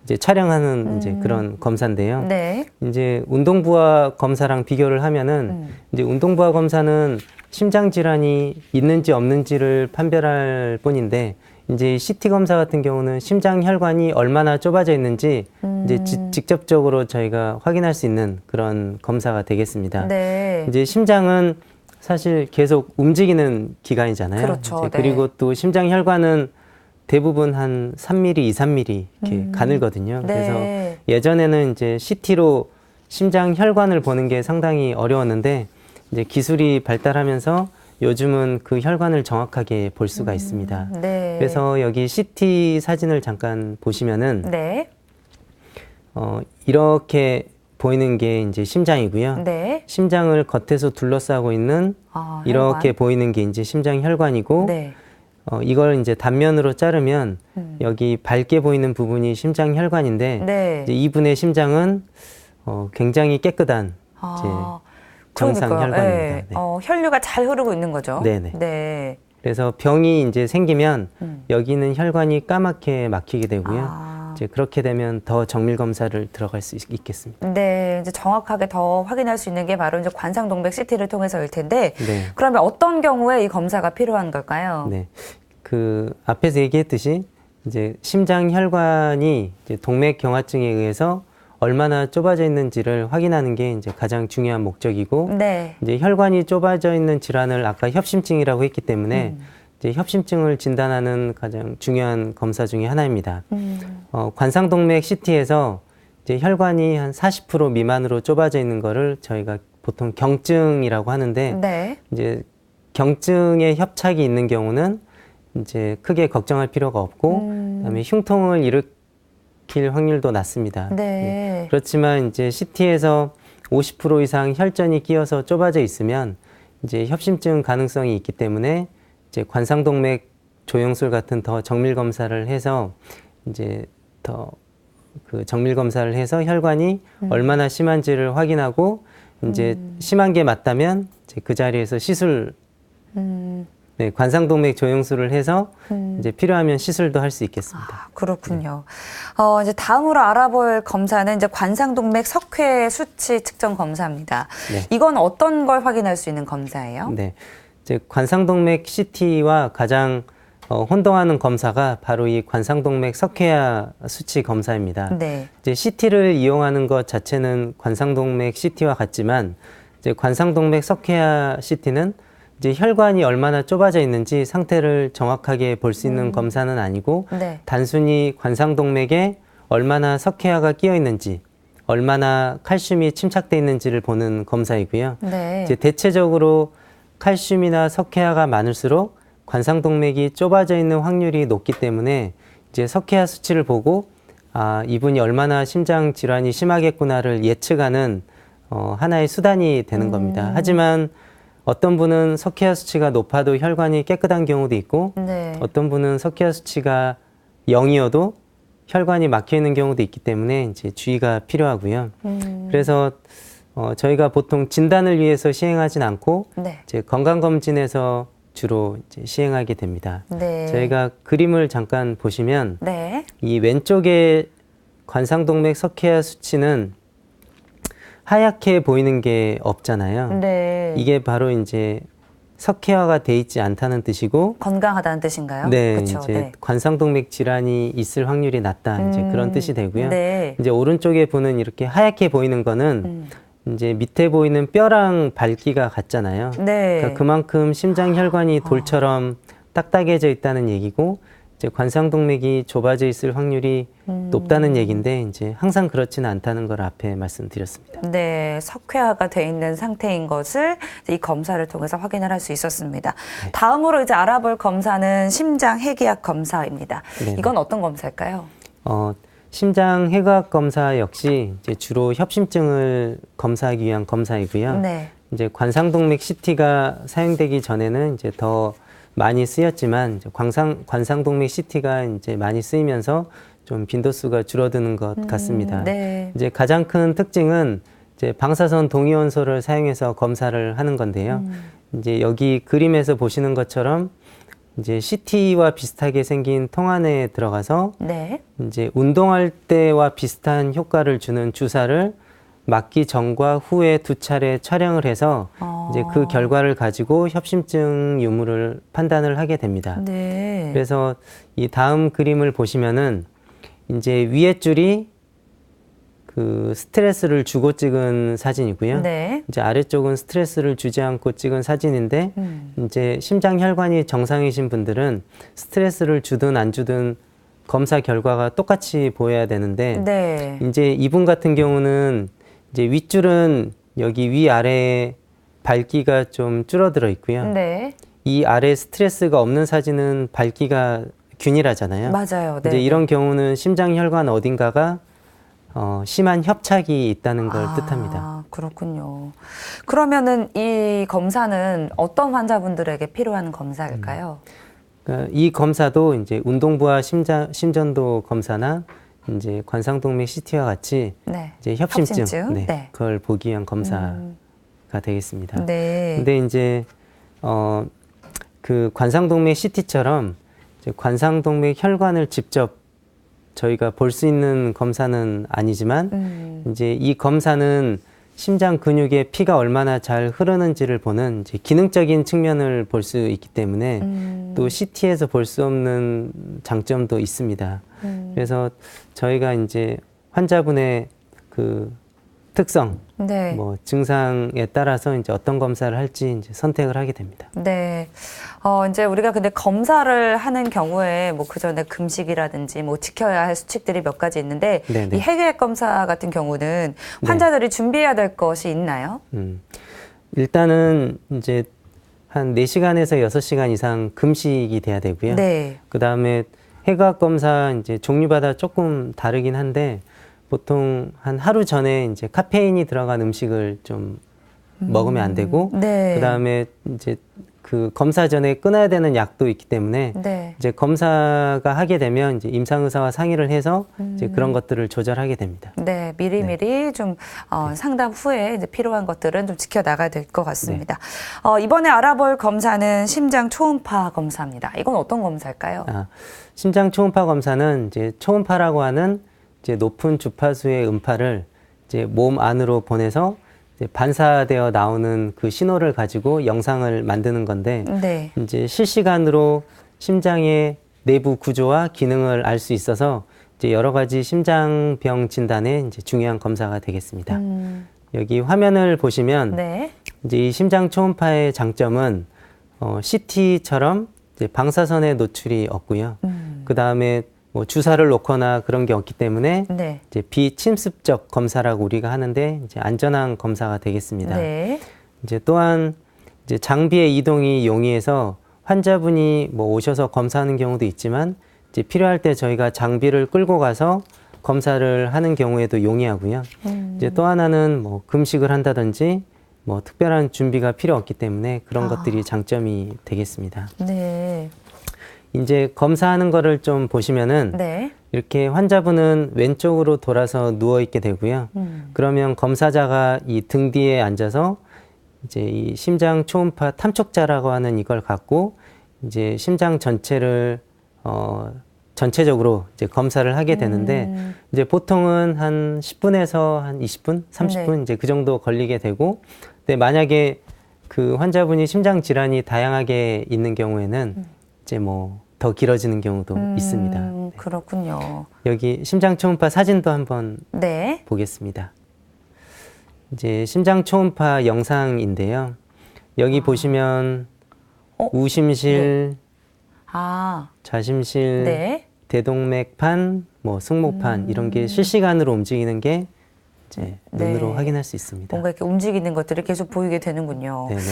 이제 촬영하는 이제 그런 검사인데요. 네. 이제 운동부하 검사랑 비교를 하면은 이제 운동부하 검사는 심장 질환이 있는지 없는지를 판별할 뿐인데 이제 CT 검사 같은 경우는 심장 혈관이 얼마나 좁아져 있는지 이제 직접적으로 저희가 확인할 수 있는 그런 검사가 되겠습니다. 네. 이제 심장은 사실 계속 움직이는 기관이잖아요. 그렇죠. 이제 네. 그리고 또 심장 혈관은 대부분 한 3mm, 2, 3mm 이렇게 가늘거든요. 그래서 네. 예전에는 이제 CT로 심장 혈관을 보는 게 상당히 어려웠는데 이제 기술이 발달하면서 요즘은 그 혈관을 정확하게 볼 수가 있습니다. 네. 그래서 여기 CT 사진을 잠깐 보시면은 네. 이렇게 보이는 게 이제 심장이고요. 네. 심장을 겉에서 둘러싸고 있는 이렇게 혈관. 보이는 게 이제 심장 혈관이고, 네. 이걸 이제 단면으로 자르면 여기 밝게 보이는 부분이 심장 혈관인데, 네. 이제 이분의 심장은 굉장히 깨끗한 이제 정상 그러니까요. 혈관입니다. 네. 네. 혈류가 잘 흐르고 있는 거죠. 네네. 네. 그래서 병이 이제 생기면 여기는 혈관이 까맣게 막히게 되고요. 이제 그렇게 되면 더 정밀 검사를 들어갈 수 있겠습니다. 네, 이제 정확하게 더 확인할 수 있는 게 바로 이제 관상동맥 CT를 통해서일 텐데, 네. 그러면 어떤 경우에 이 검사가 필요한 걸까요? 네. 그 앞에서 얘기했듯이 이제 심장 혈관이 이제 동맥 경화증에 의해서 얼마나 좁아져 있는지를 확인하는 게 이제 가장 중요한 목적이고, 네. 이제 혈관이 좁아져 있는 질환을 아까 협심증이라고 했기 때문에 이제 협심증을 진단하는 가장 중요한 검사 중에 하나입니다. 관상동맥 CT에서 이제 혈관이 한 40% 미만으로 좁아져 있는 거를 저희가 보통 경증이라고 하는데, 네. 이제 경증에 협착이 있는 경우는 이제 크게 걱정할 필요가 없고, 그다음에 흉통을 일으킬 확률도 낮습니다. 네. 그렇지만 이제 CT에서 50% 이상 혈전이 끼어서 좁아져 있으면 이제 협심증 가능성이 있기 때문에 이제 관상동맥 조영술 같은 더 정밀 검사를 해서 이제 더 그 정밀 검사를 해서 혈관이 얼마나 심한지를 확인하고 이제 심한 게 맞다면 이제 그 자리에서 시술, 네, 관상동맥 조영술을 해서 이제 필요하면 시술도 할 수 있겠습니다. 그렇군요. 이제 다음으로 알아볼 검사는 이제 관상동맥 석회 수치 측정 검사입니다. 네. 이건 어떤 걸 확인할 수 있는 검사예요? 네, 이제 관상동맥 CT와 가장 혼동하는 검사가 바로 이 관상동맥 석회화 수치 검사입니다. 네. 이제 CT를 이용하는 것 자체는 관상동맥 CT와 같지만 이제 관상동맥 석회화 CT는 이제 혈관이 얼마나 좁아져 있는지 상태를 정확하게 볼 수 있는 검사는 아니고 네. 단순히 관상동맥에 얼마나 석회화가 끼어 있는지, 얼마나 칼슘이 침착돼 있는지를 보는 검사이고요. 네. 이제 대체적으로 칼슘이나 석회화가 많을수록 관상동맥이 좁아져 있는 확률이 높기 때문에 이제 석회화 수치를 보고 이분이 얼마나 심장 질환이 심하겠구나를 예측하는 하나의 수단이 되는 겁니다. 하지만 어떤 분은 석회화 수치가 높아도 혈관이 깨끗한 경우도 있고, 네. 어떤 분은 석회화 수치가 0이어도 혈관이 막혀 있는 경우도 있기 때문에 이제 주의가 필요하고요. 그래서 저희가 보통 진단을 위해서 시행하진 않고 네. 이제 건강검진에서 주로 이제 시행하게 됩니다. 네. 저희가 그림을 잠깐 보시면 네. 이 왼쪽에 관상동맥 석회화 수치는 하얗게 보이는 게 없잖아요. 네. 이게 바로 이제 석회화가 돼 있지 않다는 뜻이고, 건강하다는 뜻인가요? 네, 그쵸? 이제 네. 관상동맥 질환이 있을 확률이 낮다, 이제 그런 뜻이 되고요. 네. 이제 오른쪽에 보는 이렇게 하얗게 보이는 거는 이제 밑에 보이는 뼈랑 밝기가 같잖아요. 네. 그러니까 그만큼 심장 혈관이 돌처럼 딱딱해져 있다는 얘기고, 이제 관상동맥이 좁아져 있을 확률이 높다는 얘기인데 이제 항상 그렇지는 않다는 걸 앞에 말씀드렸습니다. 네, 석회화가 돼 있는 상태인 것을 이 검사를 통해서 확인을 할 수 있었습니다. 네. 다음으로 이제 알아볼 검사는 심장 해기학 검사입니다. 네네. 이건 어떤 검사일까요? 심장 해부학 검사 역시 이제 주로 협심증을 검사하기 위한 검사이고요. 네. 이제 관상동맥 CT가 사용되기 전에는 이제 더 많이 쓰였지만 이제 관상동맥 CT가 이제 많이 쓰이면서 좀 빈도수가 줄어드는 것 같습니다. 네. 이제 가장 큰 특징은 이제 방사선 동위원소를 사용해서 검사를 하는 건데요. 이제 여기 그림에서 보시는 것처럼 이제 CT와 비슷하게 생긴 통 안에 들어가서 네. 이제 운동할 때와 비슷한 효과를 주는 주사를 맞기 전과 후에 2차례 촬영을 해서 이제 그 결과를 가지고 협심증 유무를 판단을 하게 됩니다. 네. 그래서 이 다음 그림을 보시면은 이제 위에 줄이 그 스트레스를 주고 찍은 사진이고요. 네. 이제 아래쪽은 스트레스를 주지 않고 찍은 사진인데 이제 심장 혈관이 정상이신 분들은 스트레스를 주든 안 주든 검사 결과가 똑같이 보여야 되는데 네. 이제 이분 같은 경우는 이제 윗줄은 여기 위아래에 밝기가 좀 줄어들어 있고요. 네. 이 아래 스트레스가 없는 사진은 밝기가 균일하잖아요. 맞아요. 네. 이제 이런 경우는 심장 혈관 어딘가가 심한 협착이 있다는 걸 뜻합니다. 그렇군요. 그러면은 이 검사는 어떤 환자분들에게 필요한 검사일까요? 그러니까 이 검사도 이제 운동부와 심전도 검사나 이제 관상동맥 CT와 같이 네. 이제 협심증, 협심증? 네, 네. 그걸 보기 위한 검사가 되겠습니다. 네. 근데 이제 그 관상동맥 CT처럼 이제 관상동맥 혈관을 직접 저희가 볼 수 있는 검사는 아니지만 이제 이 검사는 심장 근육에 피가 얼마나 잘 흐르는지를 보는 이제 기능적인 측면을 볼 수 있기 때문에 또 CT에서 볼 수 없는 장점도 있습니다. 그래서 저희가 이제 환자분의 그 특성, 네. 뭐 증상에 따라서 이제 어떤 검사를 할지 이제 선택을 하게 됩니다. 네. 이제 우리가 근데 검사를 하는 경우에 뭐 그 전에 금식이라든지 뭐 지켜야 할 수칙들이 몇 가지 있는데 네네. 이 해외 검사 같은 경우는 환자들이 준비해야 될 것이 있나요? 일단은 이제 한 4시간에서 6시간 이상 금식이 돼야 되고요. 네. 그다음에 해외 검사 이제 종류마다 조금 다르긴 한데 보통 한 하루 전에 이제 카페인이 들어간 음식을 좀 먹으면 안 되고 네. 그다음에 이제 그 검사 전에 끊어야 되는 약도 있기 때문에 네. 이제 검사가 하게 되면 이제 임상의사와 상의를 해서 이제 그런 것들을 조절하게 됩니다. 네, 미리미리 좀 상담 후에 이제 필요한 것들은 좀 지켜나가야 될 것 같습니다. 이번에 알아볼 검사는 심장 초음파 검사입니다. 이건 어떤 검사일까요? 심장 초음파 검사는 이제 초음파라고 하는 이제 높은 주파수의 음파를 이제 몸 안으로 보내서 이제 반사되어 나오는 그 신호를 가지고 영상을 만드는 건데 네. 이제 실시간으로 심장의 내부 구조와 기능을 알 수 있어서 이제 여러 가지 심장병 진단에 이제 중요한 검사가 되겠습니다. 여기 화면을 보시면 네. 이제 이 심장 초음파의 장점은 CT처럼 이제 방사선에 노출이 없고요. 그 다음에 뭐 주사를 놓거나 그런 게 없기 때문에 네. 이제 비침습적 검사라고 우리가 하는데 이제 안전한 검사가 되겠습니다. 네. 이제 또한 이제 장비의 이동이 용이해서 환자분이 뭐 오셔서 검사하는 경우도 있지만 이제 필요할 때 저희가 장비를 끌고 가서 검사를 하는 경우에도 용이하고요. 이제 또 하나는 뭐 금식을 한다든지 뭐 특별한 준비가 필요 없기 때문에 그런 것들이 장점이 되겠습니다. 네. 이제 검사하는 거를 좀 보시면은 네. 이렇게 환자분은 왼쪽으로 돌아서 누워 있게 되고요. 그러면 검사자가 이 등 뒤에 앉아서 이제 이 심장 초음파 탐촉자라고 하는 이걸 갖고 이제 심장 전체를 전체적으로 이제 검사를 하게 되는데 이제 보통은 한 10분에서 한 20분, 30분 네. 이제 그 정도 걸리게 되고 근데 만약에 그 환자분이 심장 질환이 다양하게 있는 경우에는 이제 뭐 더 길어지는 경우도 있습니다. 네. 그렇군요. 여기 심장 초음파 사진도 한번 네. 보겠습니다. 이제 심장 초음파 영상인데요. 여기 보시면 우심실, 좌심실, 네. 대동맥판, 뭐 승모판 이런 게 실시간으로 움직이는 게 이제 눈으로 확인할 수 있습니다. 뭔가 이렇게 움직이는 것들이 계속 보이게 되는군요. 네네.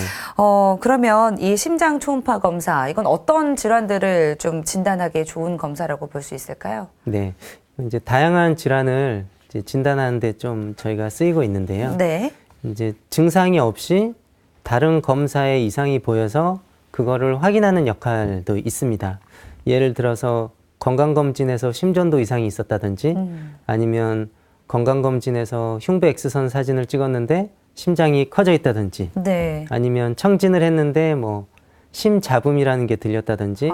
그러면 이 심장 초음파 검사, 이건 어떤 질환들을 좀 진단하기에 좋은 검사라고 볼 수 있을까요? 네. 이제 다양한 질환을 이제 진단하는데 좀 저희가 쓰이고 있는데요. 네. 이제 증상이 없이 다른 검사에 이상이 보여서 그거를 확인하는 역할도 있습니다. 예를 들어서 건강검진에서 심전도 이상이 있었다든지 아니면 건강검진에서 흉부 X선 사진을 찍었는데 심장이 커져 있다든지 네. 아니면 청진을 했는데 뭐 심잡음이라는 게 들렸다든지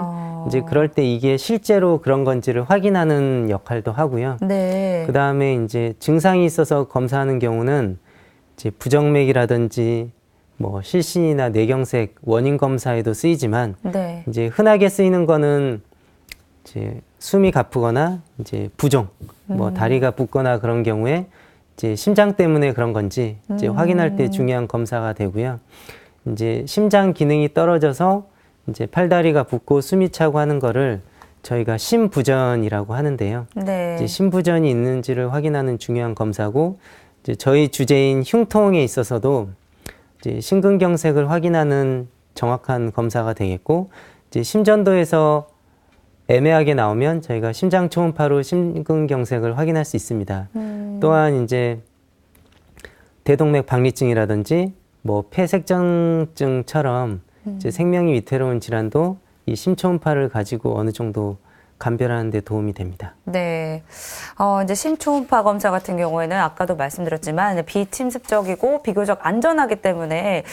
이제 그럴 때 이게 실제로 그런 건지를 확인하는 역할도 하고요. 네. 그 다음에 이제 증상이 있어서 검사하는 경우는 이제 부정맥이라든지 뭐 실신이나 뇌경색 원인 검사에도 쓰이지만 네. 이제 흔하게 쓰이는 거는 이제 숨이 가쁘거나 이제 부종, 뭐 다리가 붓거나 그런 경우에 이제 심장 때문에 그런 건지 이제 확인할 때 중요한 검사가 되고요. 이제 심장 기능이 떨어져서 이제 팔다리가 붓고 숨이 차고 하는 거를 저희가 심부전이라고 하는데요. 네. 이제 심부전이 있는지를 확인하는 중요한 검사고 이제 저희 주제인 흉통에 있어서도 이제 심근경색을 확인하는 정확한 검사가 되겠고 이제 심전도에서 애매하게 나오면 저희가 심장 초음파로 심근경색을 확인할 수 있습니다. 또 또한 이제 대동맥 박리증이라든지 뭐 폐색정증처럼 이제 생명이 위태로운 질환도 이 심초음파를 가지고 어느 정도 감별하는 데 도움이 됩니다. 네. 이제 심초음파 검사 같은 경우에는 아까도 말씀드렸지만 비침습적이고 비교적 안전하기 때문에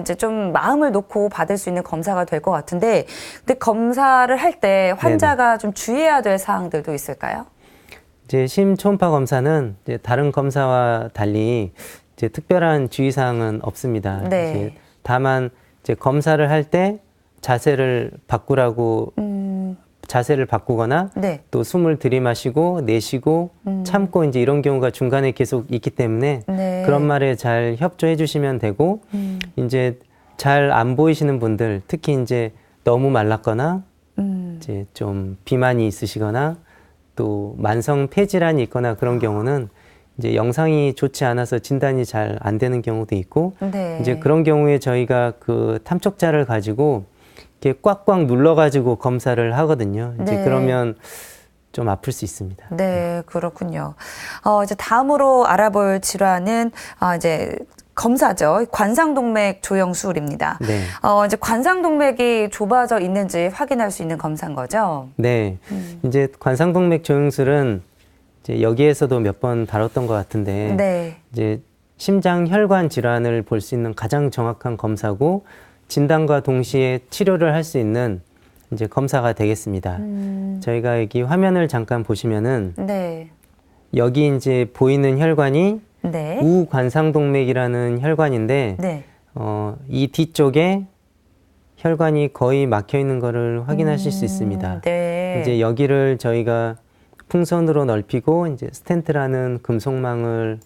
이제 좀 마음을 놓고 받을 수 있는 검사가 될 것 같은데, 근데 검사를 할 때 환자가 좀 주의해야 될 사항들도 있을까요? 이제 심초음파 검사는 이제 다른 검사와 달리 이제 특별한 주의사항은 없습니다. 네. 이제 다만 이제 검사를 할 때 자세를 바꾸라고 자세를 바꾸거나 네. 또 숨을 들이마시고 내쉬고 참고 이제 이런 경우가 중간에 계속 있기 때문에 네. 그런 말에 잘 협조해 주시면 되고 이제 잘 안 보이시는 분들 특히 이제 너무 말랐거나 이제 좀 비만이 있으시거나 또 만성 폐질환이 있거나 그런 경우는 이제 영상이 좋지 않아서 진단이 잘 안 되는 경우도 있고 네. 이제 그런 경우에 저희가 그 탐촉자를 가지고 이렇게 꽉꽉 눌러가지고 검사를 하거든요. 이제 네. 그러면 좀 아플 수 있습니다. 네, 그렇군요. 이제 다음으로 알아볼 질환은 이제 검사죠. 관상동맥 조영술입니다. 네. 이제 관상동맥이 좁아져 있는지 확인할 수 있는 검사인 거죠. 네. 이제 관상동맥 조영술은 이제 여기에서도 몇 번 다뤘던 것 같은데 네. 이제 심장 혈관 질환을 볼 수 있는 가장 정확한 검사고 진단과 동시에 치료를 할 수 있는 이제 검사가 되겠습니다. 저희가 여기 화면을 잠깐 보시면은 네. 여기 이제 보이는 혈관이 네. 우관상동맥이라는 혈관인데 네. 이 뒤쪽에 혈관이 거의 막혀 있는 거를 확인하실 수 있습니다. 네. 이제 여기를 저희가 풍선으로 넓히고 이제 스텐트라는 금속망을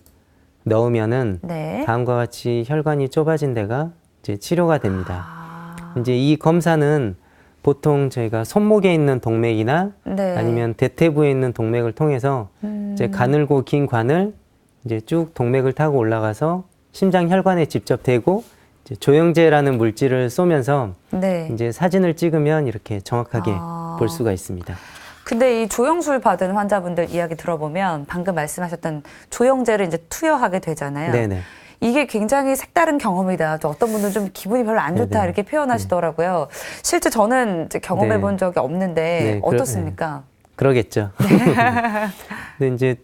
넣으면은 네. 다음과 같이 혈관이 좁아진 데가 이제 치료가 됩니다. 아, 이제 이 검사는 보통 저희가 손목에 있는 동맥이나 네. 아니면 대퇴부에 있는 동맥을 통해서 이제 가늘고 긴 관을 이제 쭉 동맥을 타고 올라가서 심장 혈관에 직접 대고 이제 조영제라는 물질을 쏘면서 네. 이제 사진을 찍으면 이렇게 정확하게 아. 볼 수가 있습니다. 근데 이 조영술 받은 환자분들 이야기 들어보면 방금 말씀하셨던 조영제를 이제 투여하게 되잖아요. 네네. 이게 굉장히 색다른 경험이다. 또 어떤 분들은 좀 기분이 별로 안 좋다 네네. 이렇게 표현하시더라고요. 실제 저는 이제 경험해 네. 본 적이 없는데 네, 어떻습니까? 그러겠죠. 근데 이제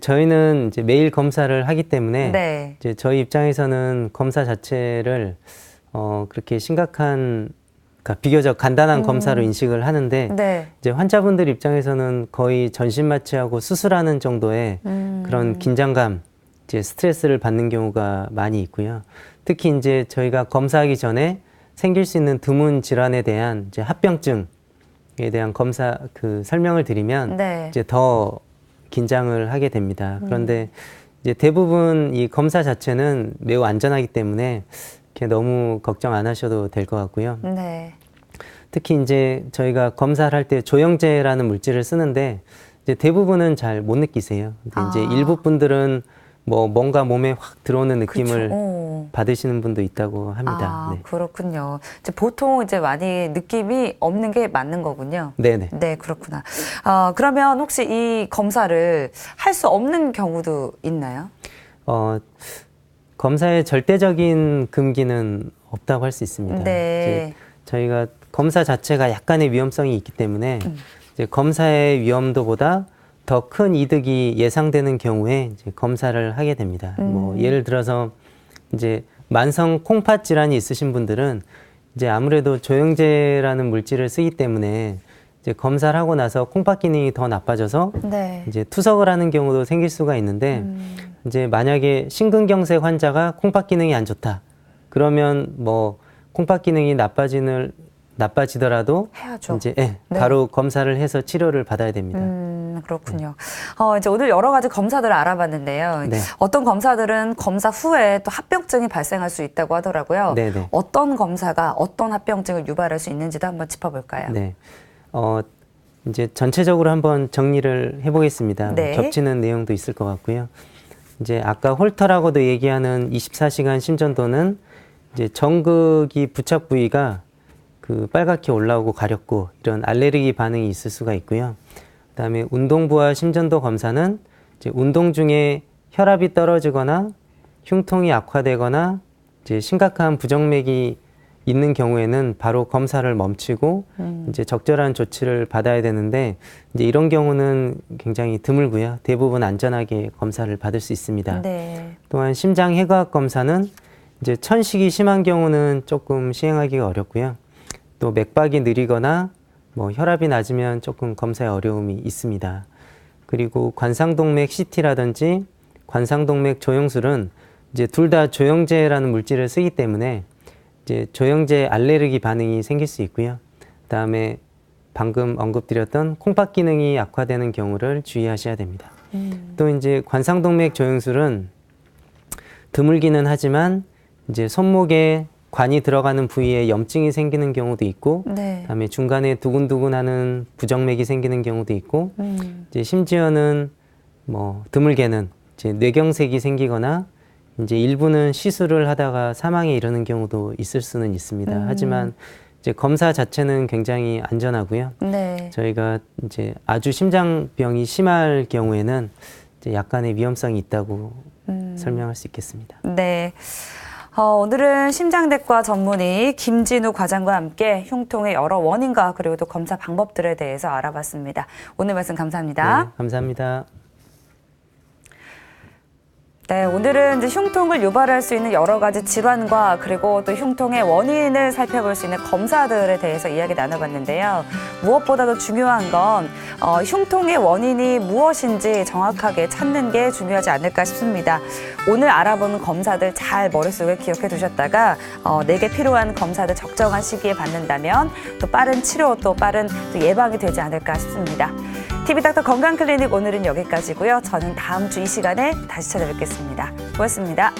저희는 이제 매일 검사를 하기 때문에 네. 이제 저희 입장에서는 검사 자체를 그렇게 심각한 그러니까 비교적 간단한 검사로 인식을 하는데 네. 이제 환자분들 입장에서는 거의 전신 마취하고 수술하는 정도의 그런 긴장감, 이제 스트레스를 받는 경우가 많이 있고요. 특히 이제 저희가 검사하기 전에 생길 수 있는 드문 질환에 대한 이제 합병증에 대한 검사 그 설명을 드리면 네. 이제 더 긴장을 하게 됩니다. 그런데 이제 대부분 이 검사 자체는 매우 안전하기 때문에 이렇게 너무 걱정 안 하셔도 될 것 같고요. 네. 특히 이제 저희가 검사를 할 때 조영제라는 물질을 쓰는데 이제 대부분은 잘 못 느끼세요. 근데 이제 일부 분들은 뭐 뭔가 몸에 확 들어오는 느낌을 그쵸. 받으시는 분도 있다고 합니다. 네. 그렇군요. 이제 보통 이제 많이 느낌이 없는 게 맞는 거군요. 네네. 네, 그렇구나. 그러면 혹시 이 검사를 할 수 없는 경우도 있나요? 검사의 절대적인 금기는 없다고 할 수 있습니다. 네. 이제 저희가 검사 자체가 약간의 위험성이 있기 때문에 이제 검사의 위험도보다 더 큰 이득이 예상되는 경우에 이제 검사를 하게 됩니다. 뭐 예를 들어서 이제 만성 콩팥 질환이 있으신 분들은 이제 아무래도 조영제라는 물질을 쓰기 때문에 이제 검사를 하고 나서 콩팥 기능이 더 나빠져서 네. 이제 투석을 하는 경우도 생길 수가 있는데 이제 만약에 심근경색 환자가 콩팥 기능이 안 좋다. 그러면 뭐 콩팥 기능이 나빠지더라도 해야죠. 이제 네. 바로 검사를 해서 치료를 받아야 됩니다. 그렇군요. 이제 오늘 여러 가지 검사들을 알아봤는데요. 네. 어떤 검사들은 검사 후에 또 합병증이 발생할 수 있다고 하더라고요. 네네. 어떤 검사가 어떤 합병증을 유발할 수 있는지도 한번 짚어볼까요? 네. 이제 전체적으로 한번 정리를 해보겠습니다. 네. 겹치는 내용도 있을 것 같고요. 이제 아까 홀터라고도 얘기하는 24시간 심전도는 이제 정극이 부착 부위가 그 빨갛게 올라오고 가렵고 이런 알레르기 반응이 있을 수가 있고요. 그다음에 운동부하 심전도 검사는 이제 운동 중에 혈압이 떨어지거나 흉통이 악화되거나 이제 심각한 부정맥이 있는 경우에는 바로 검사를 멈추고 이제 적절한 조치를 받아야 되는데 이제 이런 경우는 굉장히 드물고요. 대부분 안전하게 검사를 받을 수 있습니다. 네. 또한 심장 해부학 검사는 이제 천식이 심한 경우는 조금 시행하기가 어렵고요. 또 맥박이 느리거나 뭐 혈압이 낮으면 조금 검사에 어려움이 있습니다. 그리고 관상동맥 CT라든지 관상동맥 조영술은 이제 둘 다 조영제라는 물질을 쓰기 때문에 이제 조영제 알레르기 반응이 생길 수 있고요. 그다음에 방금 언급드렸던 콩팥 기능이 악화되는 경우를 주의하셔야 됩니다. 또 이제 관상동맥 조영술은 드물기는 하지만 이제 손목에 관이 들어가는 부위에 염증이 생기는 경우도 있고, 네. 그다음에 중간에 두근두근하는 부정맥이 생기는 경우도 있고, 이제 심지어는 뭐 드물게는 이제 뇌경색이 생기거나 이제 일부는 시술을 하다가 사망에 이르는 경우도 있을 수는 있습니다. 하지만 이제 검사 자체는 굉장히 안전하고요. 네. 저희가 이제 아주 심장병이 심할 경우에는 이제 약간의 위험성이 있다고 설명할 수 있겠습니다. 네. 오늘은 심장내과 전문의 김진우 과장과 함께 흉통의 여러 원인과 그리고 또 검사 방법들에 대해서 알아봤습니다. 오늘 말씀 감사합니다. 네, 감사합니다. 네, 오늘은 이제 흉통을 유발할 수 있는 여러 가지 질환과 그리고 또 흉통의 원인을 살펴볼 수 있는 검사들에 대해서 이야기 나눠봤는데요. 무엇보다도 중요한 건 흉통의 원인이 무엇인지 정확하게 찾는 게 중요하지 않을까 싶습니다. 오늘 알아본 검사들 잘 머릿속에 기억해 두셨다가 내게 필요한 검사들 적정한 시기에 받는다면 또 빠른 치료 또 빠른 또 예방이 되지 않을까 싶습니다. TV닥터 건강클리닉 오늘은 여기까지고요. 저는 다음 주 이 시간에 다시 찾아뵙겠습니다. 고맙습니다.